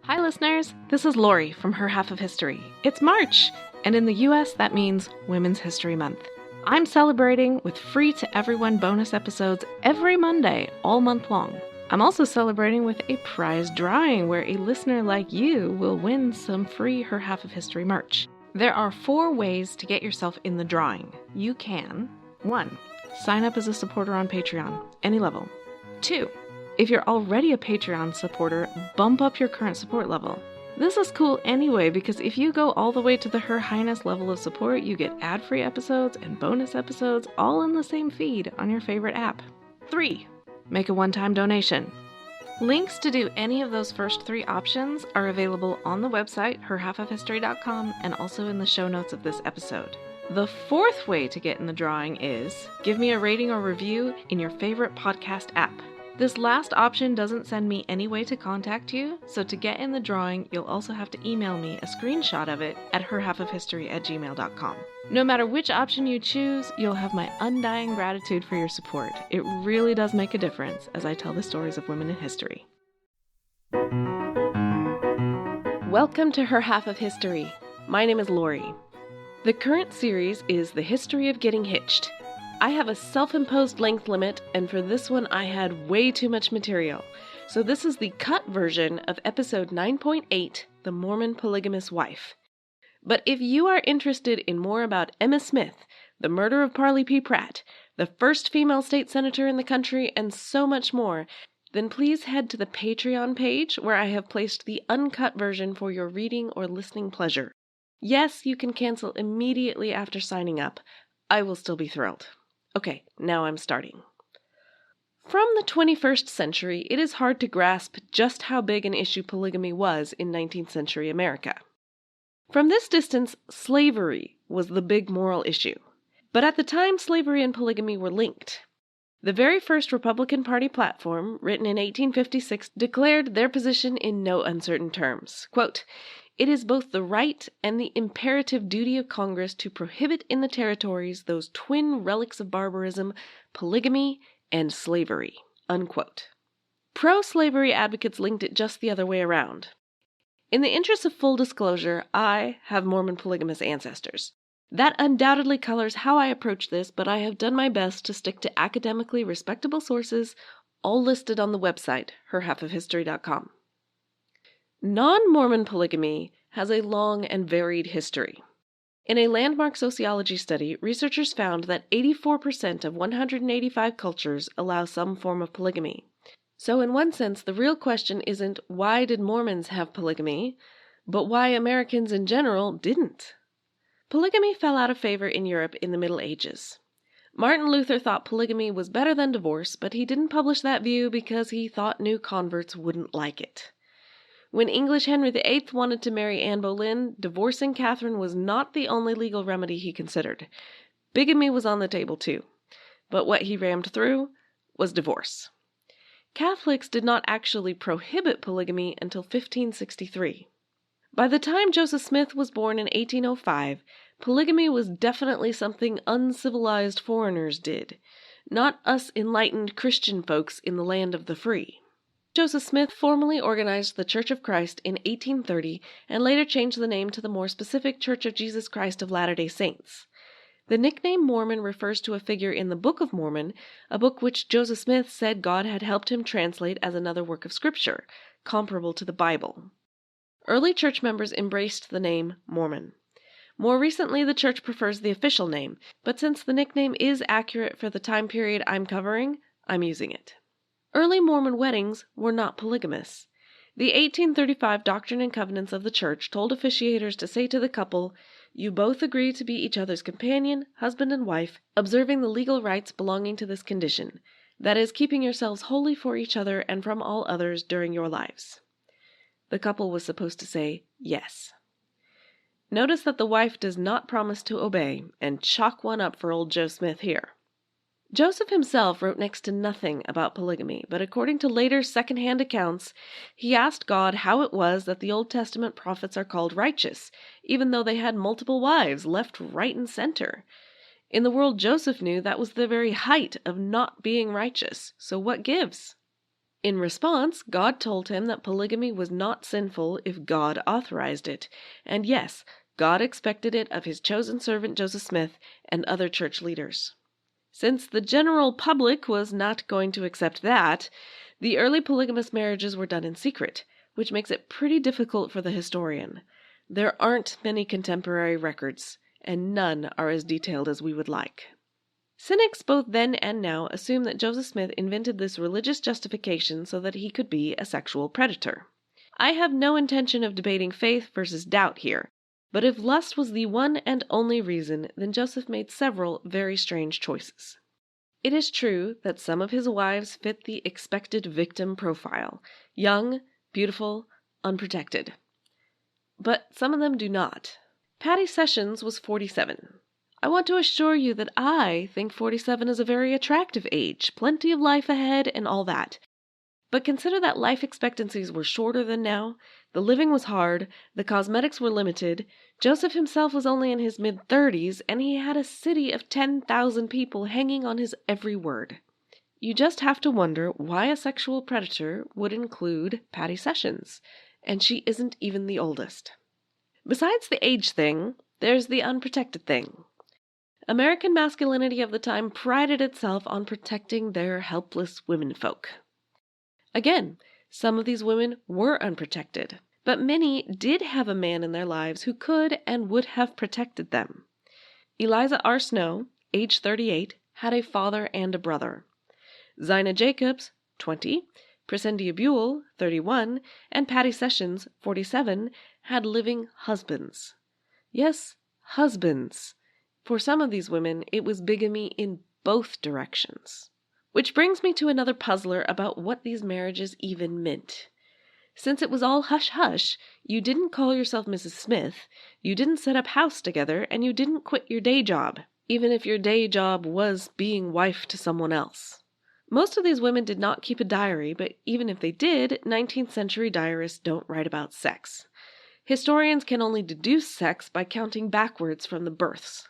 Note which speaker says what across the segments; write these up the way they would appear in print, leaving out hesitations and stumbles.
Speaker 1: Hi listeners, this is Lori from Her Half of History. It's March, and in the US that means Women's History Month. I'm celebrating with free to everyone bonus episodes every Monday, all month long. I'm also celebrating with a prize drawing where a listener like you will win some free Her Half of History merch. There are 4 ways to get yourself in the drawing. You can 1. Sign up as a supporter on Patreon, any level. 2. If you're already a Patreon supporter, bump up your current support level. This is cool anyway because if you go all the way to the Her Highness level of support, you get ad-free episodes and bonus episodes all in the same feed on your favorite app. 3. Make a one-time donation. Links to do any of those first 3 options are available on the website, herhalfofhistory.com, and also in the show notes of this episode. The 4th way to get in the drawing is give me a rating or review in your favorite podcast app. This last option doesn't send me any way to contact you, so to get in the drawing, you'll also have to email me a screenshot of it at herhalfofhistory@gmail.com. No matter which option you choose, you'll have my undying gratitude for your support. It really does make a difference as I tell the stories of women in history. Welcome to Her Half of History. My name is Lori. The current series is The History of Getting Hitched. I have a self-imposed length limit, and for this one I had way too much material. So this is the cut version of episode 9.8, The Mormon Polygamous Wife. But if you are interested in more about Emma Smith, the murder of Parley P. Pratt, the first female state senator in the country, and so much more, then please head to the Patreon page where I have placed the uncut version for your reading or listening pleasure. Yes, you can cancel immediately after signing up. I will still be thrilled. Okay, now I'm starting. From the 21st century, it is hard to grasp just how big an issue polygamy was in 19th century America. From this distance, slavery was the big moral issue. But at the time, slavery and polygamy were linked. The very first Republican Party platform, written in 1856, declared their position in no uncertain terms. Quote, "It is both the right and the imperative duty of Congress to prohibit in the territories those twin relics of barbarism, polygamy and slavery." Unquote. Pro-slavery advocates linked it just the other way around. In the interest of full disclosure, I have Mormon polygamous ancestors. That undoubtedly colors how I approach this, but I have done my best to stick to academically respectable sources, all listed on the website, herhalfofhistory.com. Non-Mormon polygamy has a long and varied history. In a landmark sociology study, researchers found that 84% of 185 cultures allow some form of polygamy. So in one sense, the real question isn't why did Mormons have polygamy, but why Americans in general didn't. Polygamy fell out of favor in Europe in the Middle Ages. Martin Luther thought polygamy was better than divorce, but he didn't publish that view because he thought new converts wouldn't like it. When English Henry VIII wanted to marry Anne Boleyn, divorcing Catherine was not the only legal remedy he considered. Bigamy was on the table too. But what he rammed through was divorce. Catholics did not actually prohibit polygamy until 1563. By the time Joseph Smith was born in 1805, polygamy was definitely something uncivilized foreigners did, not us enlightened Christian folks in the land of the free. Joseph Smith formally organized the Church of Christ in 1830 and later changed the name to the more specific Church of Jesus Christ of Latter-day Saints. The nickname Mormon refers to a figure in the Book of Mormon, a book which Joseph Smith said God had helped him translate as another work of Scripture, comparable to the Bible. Early church members embraced the name Mormon. More recently, the church prefers the official name, but since the nickname is accurate for the time period I'm covering, I'm using it. Early Mormon weddings were not polygamous. The 1835 Doctrine and Covenants of the Church told officiators to say to the couple, "You both agree to be each other's companion, husband and wife, observing the legal rights belonging to this condition, that is, keeping yourselves holy for each other and from all others during your lives." The couple was supposed to say yes. Notice that the wife does not promise to obey, and chalk one up for old Joe Smith here. Joseph himself wrote next to nothing about polygamy, but according to later second-hand accounts, he asked God how it was that the Old Testament prophets are called righteous, even though they had multiple wives, left, right, and center. In the world Joseph knew, that was the very height of not being righteous, so what gives? In response, God told him that polygamy was not sinful if God authorized it, and yes, God expected it of his chosen servant Joseph Smith and other church leaders. Since the general public was not going to accept that, the early polygamous marriages were done in secret, which makes it pretty difficult for the historian. There aren't many contemporary records, and none are as detailed as we would like. Cynics both then and now assume that Joseph Smith invented this religious justification so that he could be a sexual predator. I have no intention of debating faith versus doubt here, but if lust was the one and only reason, then Joseph made several very strange choices. It is true that some of his wives fit the expected victim profile: young, beautiful, unprotected. But some of them do not. Patty Sessions was 47. I want to assure you that I think 47 is a very attractive age, plenty of life ahead and all that. But consider that life expectancies were shorter than now, the living was hard, the cosmetics were limited, Joseph himself was only in his mid-30s, and he had a city of 10,000 people hanging on his every word. You just have to wonder why a sexual predator would include Patty Sessions, and she isn't even the oldest. Besides the age thing, there's the unprotected thing. American masculinity of the time prided itself on protecting their helpless womenfolk. Again, some of these women were unprotected, but many did have a man in their lives who could and would have protected them. Eliza R. Snow, age 38, had a father and a brother. Zina Jacobs, 20, Presendia Buell, 31, and Patty Sessions, 47, had living husbands. Yes, husbands. For some of these women, it was bigamy in both directions. Which brings me to another puzzler about what these marriages even meant. Since it was all hush-hush, you didn't call yourself Mrs. Smith, you didn't set up house together, and you didn't quit your day job, even if your day job was being wife to someone else. Most of these women did not keep a diary, but even if they did, 19th century diarists don't write about sex. Historians can only deduce sex by counting backwards from the births.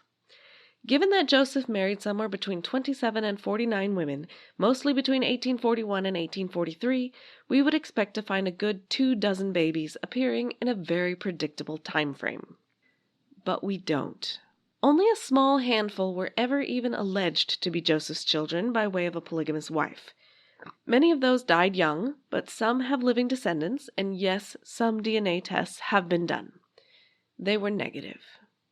Speaker 1: Given that Joseph married somewhere between 27 and 49 women, mostly between 1841 and 1843, we would expect to find a good 24 babies appearing in a very predictable time frame. But we don't. Only a small handful were ever even alleged to be Joseph's children by way of a polygamous wife. Many of those died young, but some have living descendants, and yes, some DNA tests have been done. They were negative.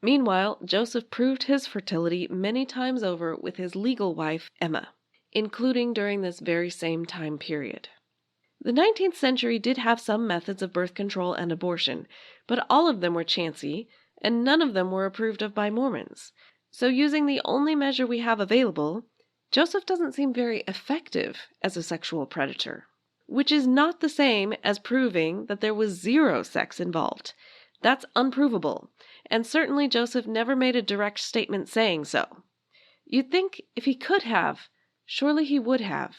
Speaker 1: Meanwhile, Joseph proved his fertility many times over with his legal wife, Emma, including during this very same time period. The 19th century did have some methods of birth control and abortion, but all of them were chancy, and none of them were approved of by Mormons. So using the only measure we have available, Joseph doesn't seem very effective as a sexual predator, which is not the same as proving that there was zero sex involved. That's unprovable, and certainly Joseph never made a direct statement saying so. You'd think if he could have, surely he would have.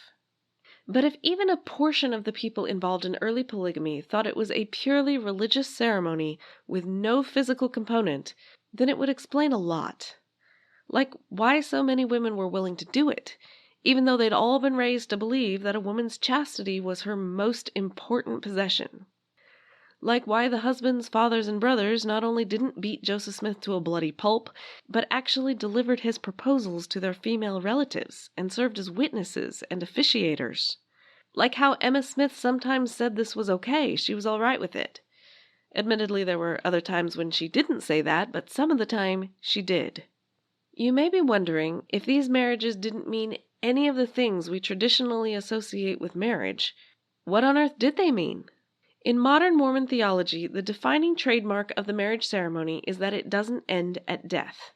Speaker 1: But if even a portion of the people involved in early polygamy thought it was a purely religious ceremony with no physical component, then it would explain a lot. Like why so many women were willing to do it, even though they'd all been raised to believe that a woman's chastity was her most important possession. Like why the husbands, fathers, and brothers not only didn't beat Joseph Smith to a bloody pulp, but actually delivered his proposals to their female relatives and served as witnesses and officiators. Like how Emma Smith sometimes said this was okay, she was all right with it. Admittedly, there were other times when she didn't say that, but some of the time she did. You may be wondering if these marriages didn't mean any of the things we traditionally associate with marriage. What on earth did they mean? In modern Mormon theology, the defining trademark of the marriage ceremony is that it doesn't end at death.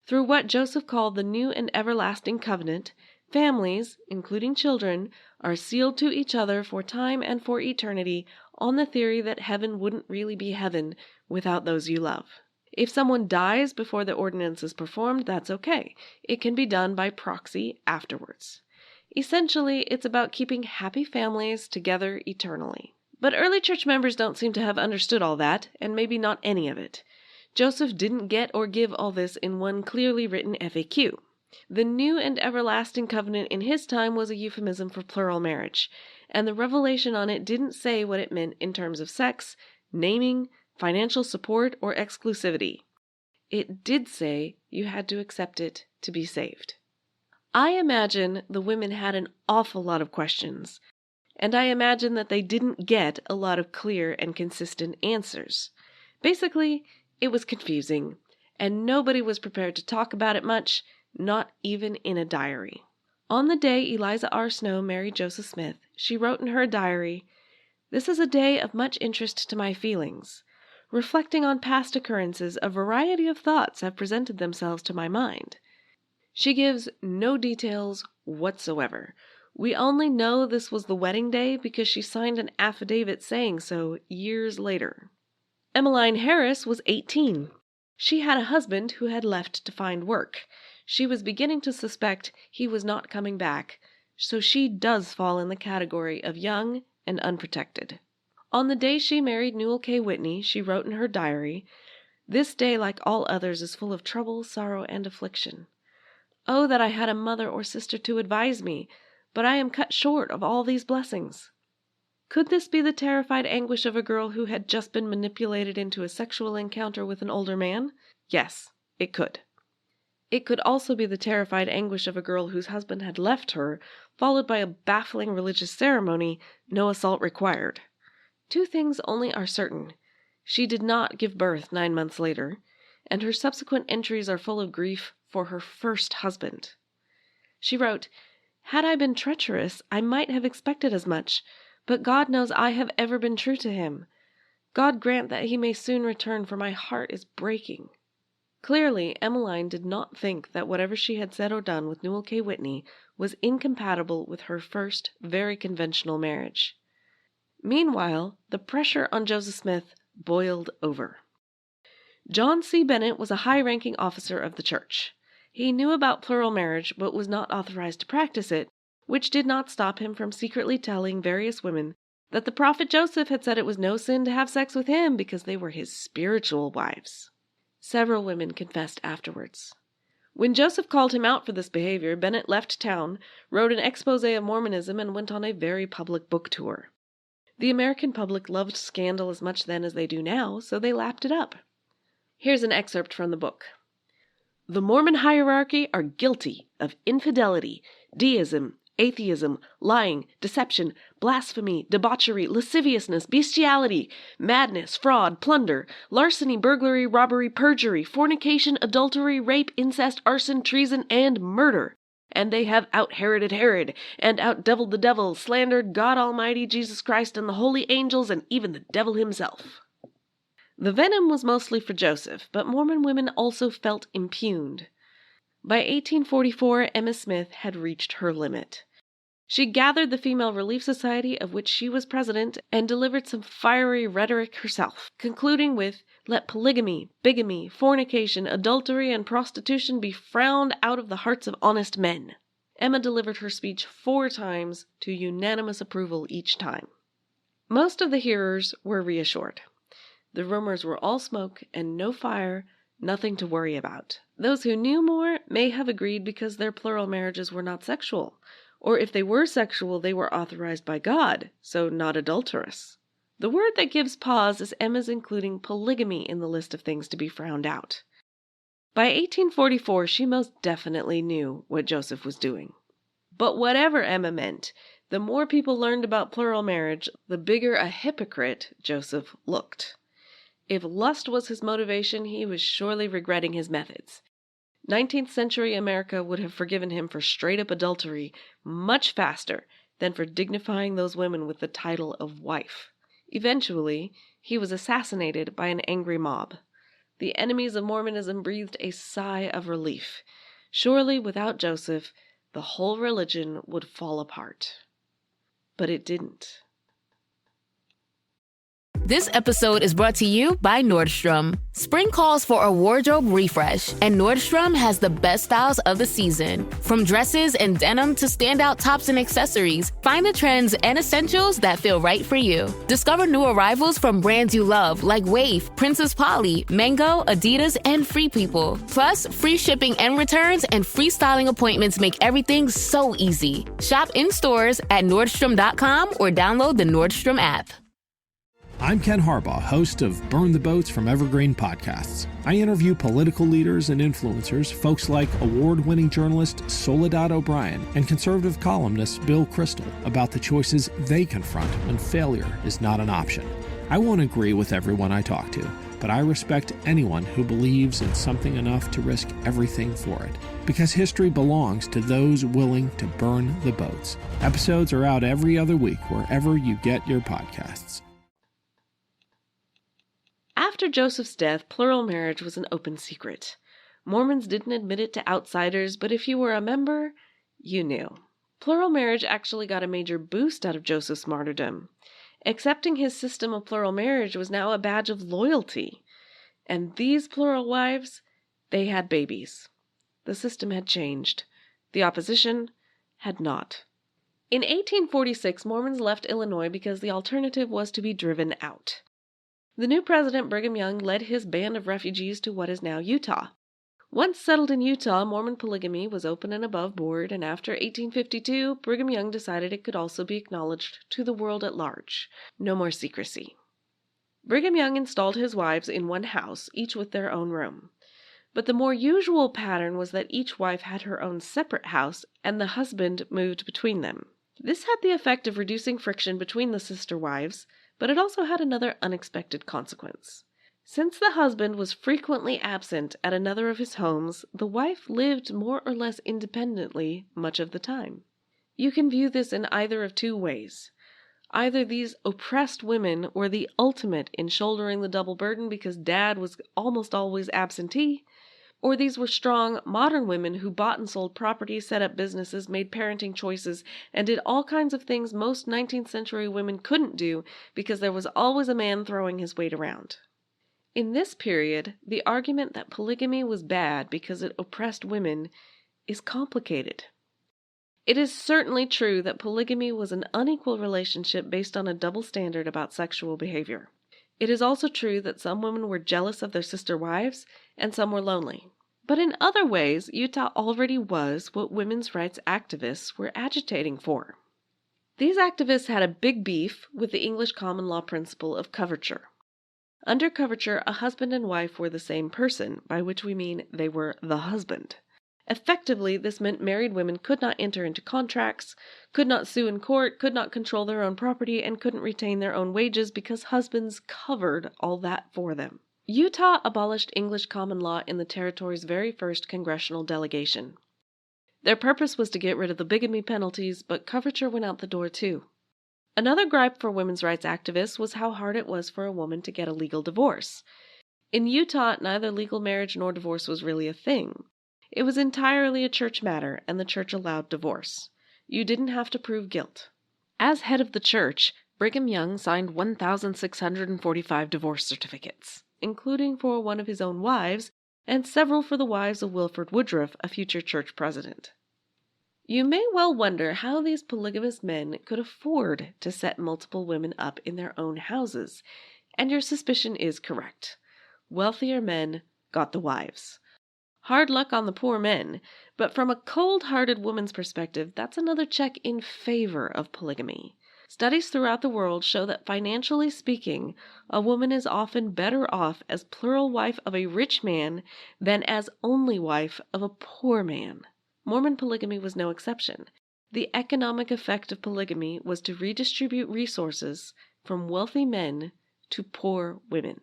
Speaker 1: Through what Joseph called the new and everlasting covenant, families, including children, are sealed to each other for time and for eternity on the theory that heaven wouldn't really be heaven without those you love. If someone dies before the ordinance is performed, that's okay. It can be done by proxy afterwards. Essentially, it's about keeping happy families together eternally. But early church members don't seem to have understood all that, and maybe not any of it. Joseph didn't get or give all this in one clearly written FAQ. The new and everlasting covenant in his time was a euphemism for plural marriage, and the revelation on it didn't say what it meant in terms of sex, naming, financial support, or exclusivity. It did say you had to accept it to be saved. I imagine the women had an awful lot of questions, and I imagine that they didn't get a lot of clear and consistent answers. Basically, it was confusing, and nobody was prepared to talk about it much, not even in a diary. On the day Eliza R. Snow married Joseph Smith, she wrote in her diary, "This is a day of much interest to my feelings. Reflecting on past occurrences, a variety of thoughts have presented themselves to my mind." She gives no details whatsoever. We only know this was the wedding day because she signed an affidavit saying so years later. Emmeline Harris was 18. She had a husband who had left to find work. She was beginning to suspect he was not coming back, so she does fall in the category of young and unprotected. On the day she married Newell K. Whitney, she wrote in her diary, "This day, like all others, is full of trouble, sorrow, and affliction. Oh, that I had a mother or sister to advise me, but I am cut short of all these blessings." Could this be the terrified anguish of a girl who had just been manipulated into a sexual encounter with an older man? Yes, it could. It could also be the terrified anguish of a girl whose husband had left her, followed by a baffling religious ceremony, no assault required. Two things only are certain. She did not give birth 9 months later, and her subsequent entries are full of grief for her first husband. She wrote, "Had I been treacherous, I might have expected as much, but God knows I have ever been true to him. God grant that he may soon return, for my heart is breaking." Clearly, Emmeline did not think that whatever she had said or done with Newell K. Whitney was incompatible with her first, very conventional marriage. Meanwhile, the pressure on Joseph Smith boiled over. John C. Bennett was a high-ranking officer of the church. He knew about plural marriage, but was not authorized to practice it, which did not stop him from secretly telling various women that the prophet Joseph had said it was no sin to have sex with him because they were his spiritual wives. Several women confessed afterwards. When Joseph called him out for this behavior, Bennett left town, wrote an expose of Mormonism, and went on a very public book tour. The American public loved scandal as much then as they do now, so they lapped it up. Here's an excerpt from the book. "The Mormon hierarchy are guilty of infidelity, deism, atheism, lying, deception, blasphemy, debauchery, lasciviousness, bestiality, madness, fraud, plunder, larceny, burglary, robbery, perjury, fornication, adultery, rape, incest, arson, treason, and murder. And they have out-Heroded Herod, and out-deviled the devil, slandered God Almighty, Jesus Christ, and the holy angels, and even the devil himself." The venom was mostly for Joseph, but Mormon women also felt impugned. By 1844, Emma Smith had reached her limit. She gathered the Female Relief Society, of which she was president, and delivered some fiery rhetoric herself, concluding with, "Let polygamy, bigamy, fornication, adultery, and prostitution be frowned out of the hearts of honest men." Emma delivered her speech 4 times to unanimous approval each time. Most of the hearers were reassured. The rumors were all smoke and no fire, nothing to worry about. Those who knew more may have agreed because their plural marriages were not sexual, or if they were sexual, they were authorized by God, so not adulterous. The word that gives pause is Emma's including polygamy in the list of things to be frowned out. By 1844, she most definitely knew what Joseph was doing. But whatever Emma meant, the more people learned about plural marriage, the bigger a hypocrite Joseph looked. If lust was his motivation, he was surely regretting his methods. 19th century America would have forgiven him for straight-up adultery much faster than for dignifying those women with the title of wife. Eventually, he was assassinated by an angry mob. The enemies of Mormonism breathed a sigh of relief. Surely, without Joseph, the whole religion would fall apart. But it didn't.
Speaker 2: This episode is brought to you by Nordstrom. Spring calls for a wardrobe refresh, and Nordstrom has the best styles of the season. From dresses and denim to standout tops and accessories, find the trends and essentials that feel right for you. Discover new arrivals from brands you love like Wave, Princess Polly, Mango, Adidas, and Free People. Plus, free shipping and returns and free styling appointments make everything so easy. Shop in stores at Nordstrom.com or download the Nordstrom app.
Speaker 3: I'm Ken Harbaugh, host of Burn the Boats from Evergreen Podcasts. I interview political leaders and influencers, folks like award-winning journalist Soledad O'Brien and conservative columnist Bill Kristol about the choices they confront when failure is not an option. I won't agree with everyone I talk to, but I respect anyone who believes in something enough to risk everything for it. Because history belongs to those willing to burn the boats. Episodes are out every other week wherever you get your podcasts.
Speaker 1: After Joseph's death, plural marriage was an open secret. Mormons didn't admit it to outsiders, but if you were a member, you knew. Plural marriage actually got a major boost out of Joseph's martyrdom. Accepting his system of plural marriage was now a badge of loyalty. And these plural wives, they had babies. The system had changed. The opposition had not. In 1846, Mormons left Illinois because the alternative was to be driven out. The new president, Brigham Young, led his band of refugees to what is now Utah. Once settled in Utah, Mormon polygamy was open and above board, and after 1852, Brigham Young decided it could also be acknowledged to the world at large. No more secrecy. Brigham Young installed his wives in one house, each with their own room. But the more usual pattern was that each wife had her own separate house, and the husband moved between them. This had the effect of reducing friction between the sister wives, but it also had another unexpected consequence. Since the husband was frequently absent at another of his homes, the wife lived more or less independently much of the time. You can view this in either of two ways. Either these oppressed women were the ultimate in shouldering the double burden because dad was almost always absentee, or these were strong, modern women who bought and sold property, set up businesses, made parenting choices, and did all kinds of things most 19th century women couldn't do because there was always a man throwing his weight around. In this period, the argument that polygamy was bad because it oppressed women is complicated. It is certainly true that polygamy was an unequal relationship based on a double standard about sexual behavior. It is also true that some women were jealous of their sister wives, and some were lonely. But in other ways, Utah already was what women's rights activists were agitating for. These activists had a big beef with the English common law principle of coverture. Under coverture, a husband and wife were the same person, by which we mean they were the husband. Effectively, this meant married women could not enter into contracts, could not sue in court, could not control their own property, and couldn't retain their own wages because husbands covered all that for them. Utah abolished English common law in the territory's very first congressional delegation. Their purpose was to get rid of the bigamy penalties, but coverture went out the door too. Another gripe for women's rights activists was how hard it was for a woman to get a legal divorce. In Utah, neither legal marriage nor divorce was really a thing. It was entirely a church matter, and the church allowed divorce. You didn't have to prove guilt. As head of the church, Brigham Young signed 1,645 divorce certificates, including for one of his own wives, and several for the wives of Wilford Woodruff, a future church president. You may well wonder how these polygamous men could afford to set multiple women up in their own houses, and your suspicion is correct. Wealthier men got the wives. Hard luck on the poor men, but from a cold-hearted woman's perspective, that's another check in favor of polygamy. Studies throughout the world show that financially speaking, a woman is often better off as plural wife of a rich man than as only wife of a poor man. Mormon polygamy was no exception. The economic effect of polygamy was to redistribute resources from wealthy men to poor women.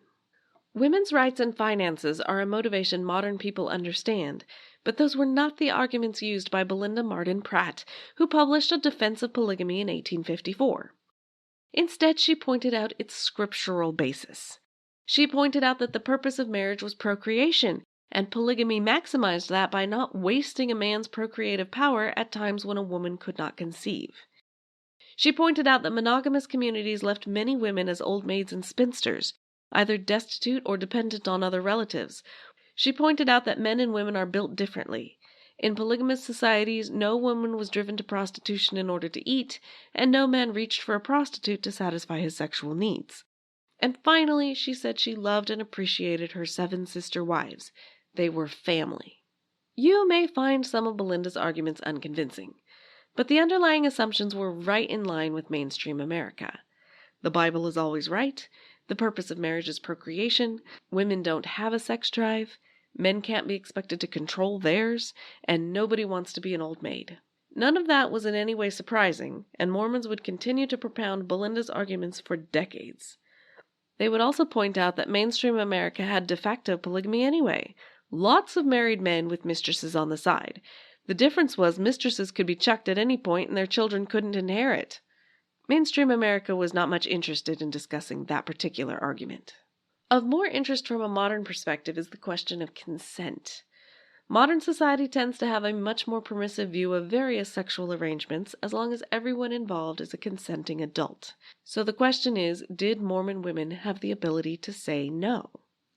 Speaker 1: Women's rights and finances are a motivation modern people understand, but those were not the arguments used by Belinda Martin Pratt, who published a defense of polygamy in 1854. Instead, she pointed out its scriptural basis. She pointed out that the purpose of marriage was procreation, and polygamy maximized that by not wasting a man's procreative power at times when a woman could not conceive. She pointed out that monogamous communities left many women as old maids and spinsters, either destitute or dependent on other relatives. She pointed out that men and women are built differently. In polygamous societies, no woman was driven to prostitution in order to eat, and no man reached for a prostitute to satisfy his sexual needs. And finally, she said she loved and appreciated her 7 sister wives. They were family. You may find some of Belinda's arguments unconvincing, but the underlying assumptions were right in line with mainstream America. The Bible is always right. The purpose of marriage is procreation. Women don't have a sex drive. Men can't be expected to control theirs, and nobody wants to be an old maid. None of that was in any way surprising, and Mormons would continue to propound Belinda's arguments for decades. They would also point out that mainstream America had de facto polygamy anyway. Lots of married men with mistresses on the side. The difference was mistresses could be chucked at any point and their children couldn't inherit. Mainstream America was not much interested in discussing that particular argument. Of more interest from a modern perspective is the question of consent. Modern society tends to have a much more permissive view of various sexual arrangements as long as everyone involved is a consenting adult. So the question is, did Mormon women have the ability to say no?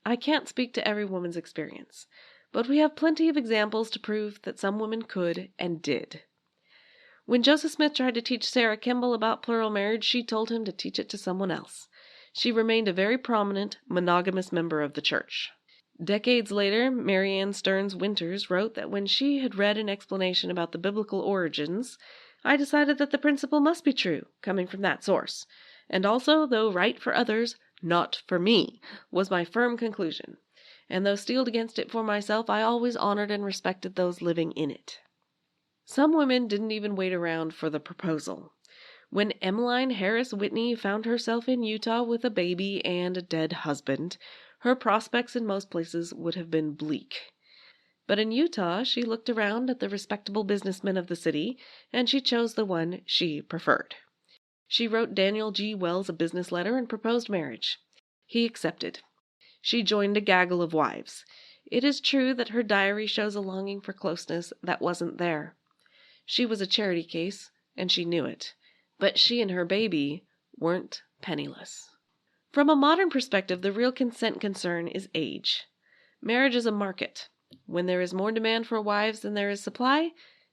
Speaker 1: I can't speak to every woman's experience, but we have plenty of examples to prove that some women could and did. When Joseph Smith tried to teach Sarah Kimball about plural marriage, she told him to teach it to someone else. She remained a very prominent, monogamous member of the church. Decades later, Mary Ann Stearns Winters wrote that when she had read an explanation about the biblical origins, I decided that the principle must be true, coming from that source. And also, though right for others, not for me, was my firm conclusion. And though steeled against it for myself, I always honored and respected those living in it. Some women didn't even wait around for the proposal. When Emmeline Harris Whitney found herself in Utah with a baby and a dead husband, her prospects in most places would have been bleak. But in Utah, she looked around at the respectable businessmen of the city, and she chose the one she preferred. She wrote Daniel G. Wells a business letter and proposed marriage. He accepted. She joined a gaggle of wives. It is true that her diary shows a longing for closeness that wasn't there. She was a charity case, and she knew it. But she and her baby weren't penniless. From a modern perspective, the real consent concern is age. Marriage is a market. When there is more demand for wives than there is supply,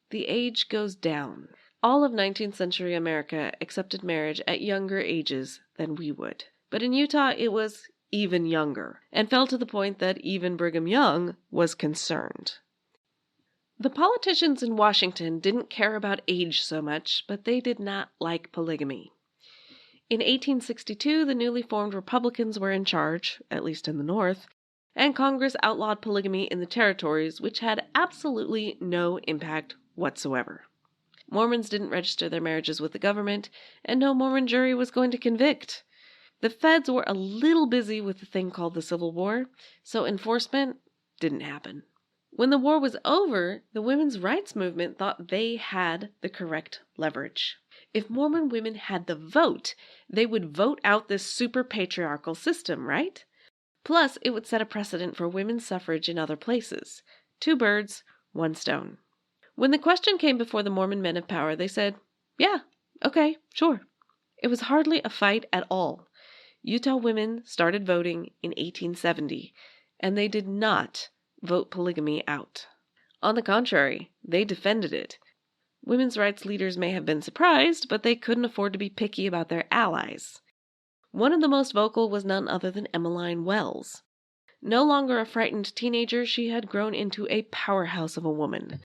Speaker 1: the age goes down. All of 19th century America accepted marriage at younger ages than we would. But in Utah, it was even younger, and fell to the point that even Brigham Young was concerned. The politicians in Washington didn't care about age so much, but they did not like polygamy. In 1862, the newly formed Republicans were in charge, at least in the North, and Congress outlawed polygamy in the territories, which had absolutely no impact whatsoever. Mormons didn't register their marriages with the government, and no Mormon jury was going to convict. The feds were a little busy with the thing called the Civil War, so enforcement didn't happen. When the war was over, the women's rights movement thought they had the correct leverage. If Mormon women had the vote, they would vote out this super patriarchal system, right? Plus, it would set a precedent for women's suffrage in other places. 2 birds, 1 stone. When the question came before the Mormon men of power, they said, yeah, okay, sure. It was hardly a fight at all. Utah women started voting in 1870, and they did not vote polygamy out. On the contrary, they defended it. Women's rights leaders may have been surprised, but they couldn't afford to be picky about their allies. One of the most vocal was none other than Emmeline Wells. No longer a frightened teenager, she had grown into a powerhouse of a woman.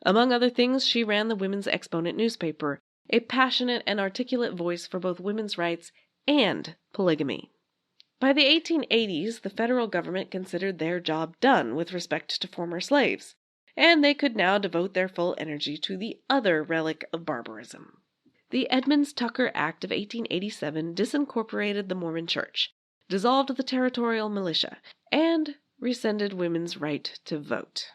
Speaker 1: Among other things, she ran the Women's Exponent newspaper, a passionate and articulate voice for both women's rights and polygamy. By the 1880s, the federal government considered their job done with respect to former slaves, and they could now devote their full energy to the other relic of barbarism. The Edmunds-Tucker Act of 1887 disincorporated the Mormon Church, dissolved the territorial militia, and rescinded women's right to vote.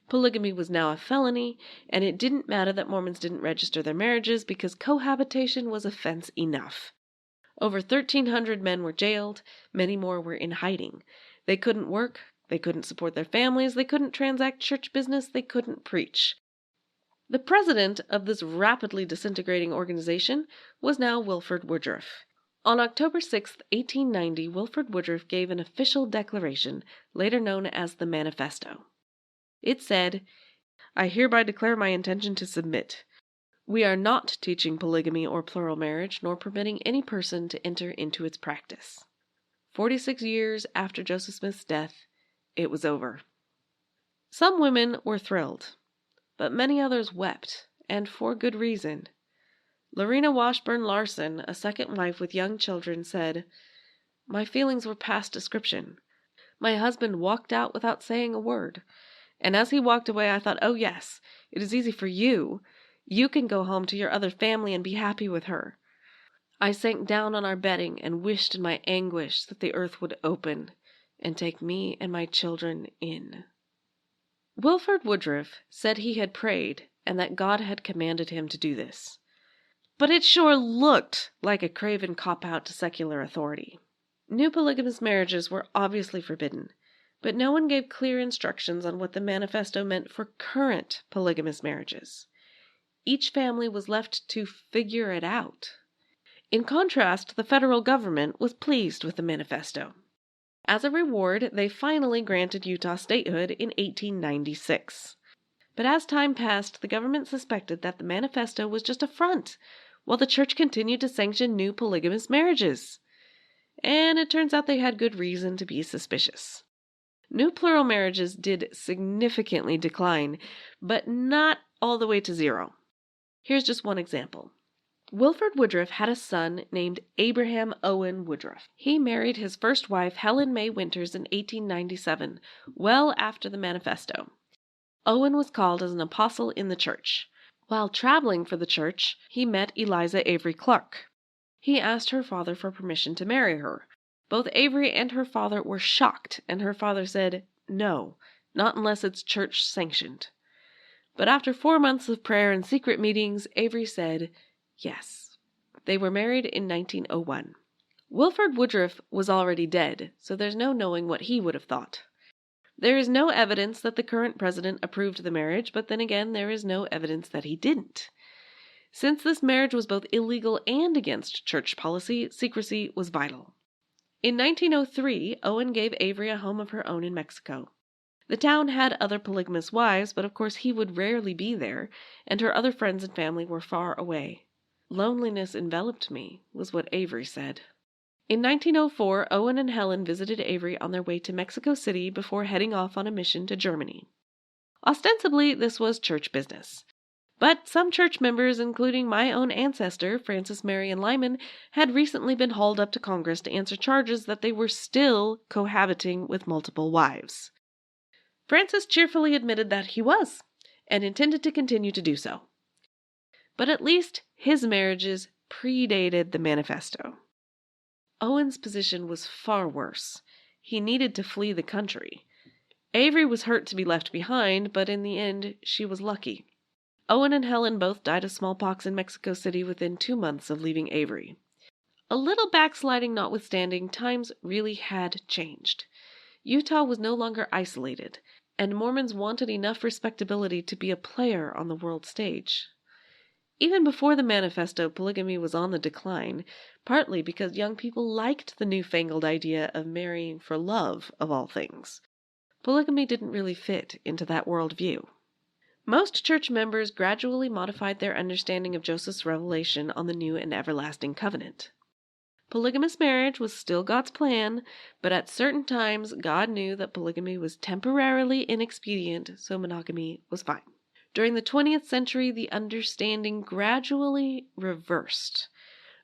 Speaker 1: Polygamy was now a felony, and it didn't matter that Mormons didn't register their marriages because cohabitation was offense enough. Over 1,300 men were jailed, many more were in hiding. They couldn't work, they couldn't support their families, they couldn't transact church business, they couldn't preach. The president of this rapidly disintegrating organization was now Wilford Woodruff. On October 6, 1890, Wilford Woodruff gave an official declaration, later known as the Manifesto. It said, "I hereby declare my intention to submit. We are not teaching polygamy or plural marriage, nor permitting any person to enter into its practice." 46 years after Joseph Smith's death, it was over. Some women were thrilled, but many others wept, and for good reason. Lorena Washburn Larson, a second wife with young children, said, "My feelings were past description. My husband walked out without saying a word, and as he walked away I thought, oh yes, it is easy for you. You can go home to your other family and be happy with her." I sank down on our bedding and wished in my anguish that the earth would open and take me and my children in. Wilford Woodruff said he had prayed and that God had commanded him to do this. But it sure looked like a craven cop-out to secular authority. New polygamous marriages were obviously forbidden, but no one gave clear instructions on what the manifesto meant for current polygamous marriages. Each family was left to figure it out. In contrast, the federal government was pleased with the manifesto. As a reward, they finally granted Utah statehood in 1896. But as time passed, the government suspected that the manifesto was just a front, while the church continued to sanction new polygamous marriages. And it turns out they had good reason to be suspicious. New plural marriages did significantly decline, but not all the way to zero. Here's just one example. Wilford Woodruff had a son named Abraham Owen Woodruff. He married his first wife, Helen May Winters, in 1897, well after the manifesto. Owen was called as an apostle in the church. While traveling for the church, he met Eliza Avery Clark. He asked her father for permission to marry her. Both Avery and her father were shocked, and her father said, "No, not unless it's church sanctioned." But after 4 months of prayer and secret meetings, Avery said yes. They were married in 1901. Wilford Woodruff was already dead, so there's no knowing what he would have thought. There is no evidence that the current president approved the marriage, but then again, there is no evidence that he didn't. Since this marriage was both illegal and against church policy, secrecy was vital. In 1903, Owen gave Avery a home of her own in Mexico. The town had other polygamous wives, but of course he would rarely be there, and her other friends and family were far away. "Loneliness enveloped me," was what Avery said. In 1904, Owen and Helen visited Avery on their way to Mexico City before heading off on a mission to Germany. Ostensibly, this was church business. But some church members, including my own ancestor, Francis Marion Lyman, had recently been hauled up to Congress to answer charges that they were still cohabiting with multiple wives. Francis cheerfully admitted that he was, and intended to continue to do so. But at least his marriages predated the manifesto. Owen's position was far worse. He needed to flee the country. Avery was hurt to be left behind, but in the end, she was lucky. Owen and Helen both died of smallpox in Mexico City within 2 months of leaving Avery. A little backsliding notwithstanding, times really had changed. Utah was no longer isolated, and Mormons wanted enough respectability to be a player on the world stage. Even before the manifesto, polygamy was on the decline, partly because young people liked the newfangled idea of marrying for love, of all things. Polygamy didn't really fit into that worldview. Most church members gradually modified their understanding of Joseph's revelation on the new and everlasting covenant. Polygamous marriage was still God's plan, but at certain times God knew that polygamy was temporarily inexpedient, so monogamy was fine. During the 20th century, the understanding gradually reversed.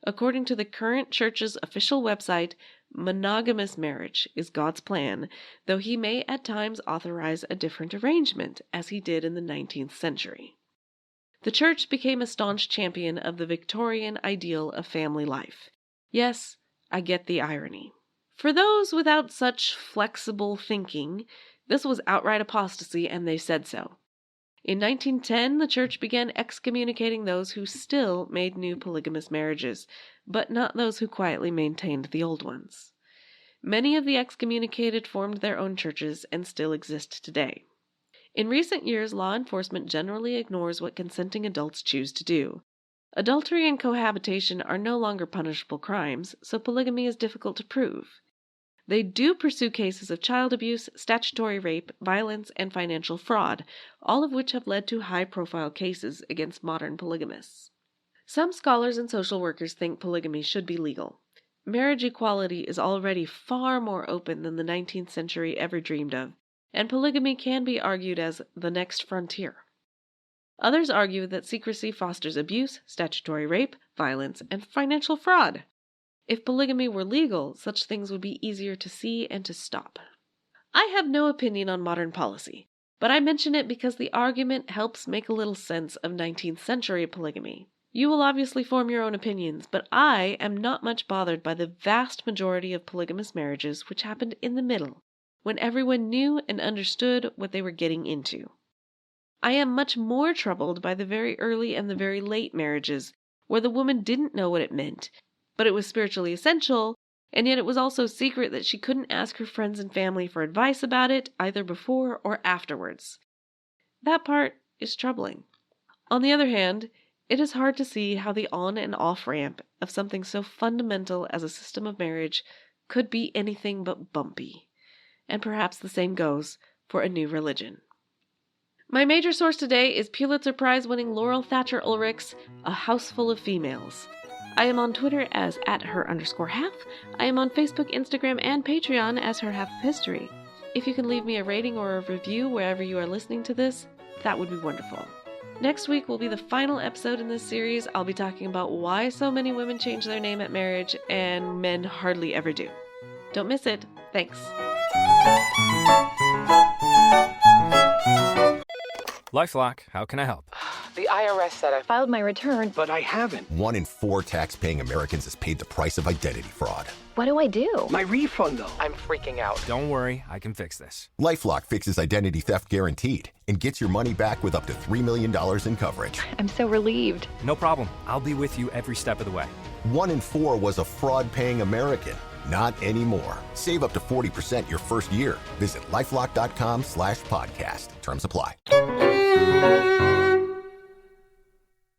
Speaker 1: According to the current church's official website, monogamous marriage is God's plan, though he may at times authorize a different arrangement, as he did in the 19th century. The church became a staunch champion of the Victorian ideal of family life. Yes, I get the irony. For those without such flexible thinking, this was outright apostasy, and they said so. In 1910, the church began excommunicating those who still made new polygamous marriages, but not those who quietly maintained the old ones. Many of the excommunicated formed their own churches and still exist today. In recent years, law enforcement generally ignores what consenting adults choose to do. Adultery and cohabitation are no longer punishable crimes, so polygamy is difficult to prove. They do pursue cases of child abuse, statutory rape, violence, and financial fraud, all of which have led to high-profile cases against modern polygamists. Some scholars and social workers think polygamy should be legal. Marriage equality is already far more open than the 19th century ever dreamed of, and polygamy can be argued as the next frontier. Others argue that secrecy fosters abuse, statutory rape, violence, and financial fraud. If polygamy were legal, such things would be easier to see and to stop. I have no opinion on modern policy, but I mention it because the argument helps make a little sense of 19th century polygamy. You will obviously form your own opinions, but I am not much bothered by the vast majority of polygamous marriages which happened in the middle, when everyone knew and understood what they were getting into. I am much more troubled by the very early and the very late marriages, where the woman didn't know what it meant, but it was spiritually essential, and yet it was also secret that she couldn't ask her friends and family for advice about it, either before or afterwards. That part is troubling. On the other hand, it is hard to see how the on and off ramp of something so fundamental as a system of marriage could be anything but bumpy. And perhaps the same goes for a new religion. My major source today is Pulitzer Prize-winning Laurel Thatcher Ulrich's A House Full of Females. I am on Twitter as @her_half. I am on Facebook, Instagram, and Patreon as Her Half of History. If you can leave me a rating or a review wherever you are listening to this, that would be wonderful. Next week will be the final episode in this series. I'll be talking about why so many women change their name at marriage and men hardly ever do. Don't miss it. Thanks.
Speaker 4: LifeLock, how can I help?
Speaker 5: The IRS said I filed my return,
Speaker 6: But I haven't.
Speaker 7: 1 in 4 tax-paying Americans has paid the price of identity fraud.
Speaker 5: What do I do?
Speaker 6: My refund, though.
Speaker 5: I'm freaking out.
Speaker 4: Don't worry, I can fix this.
Speaker 7: LifeLock fixes identity theft guaranteed and gets your money back with up to $3 million in coverage.
Speaker 5: I'm so relieved.
Speaker 4: No problem. I'll be with you every step of the way.
Speaker 7: 1 in 4 was a fraud-paying American. Not anymore. Save up to 40% your first year. Visit LifeLock.com/podcast. Terms apply.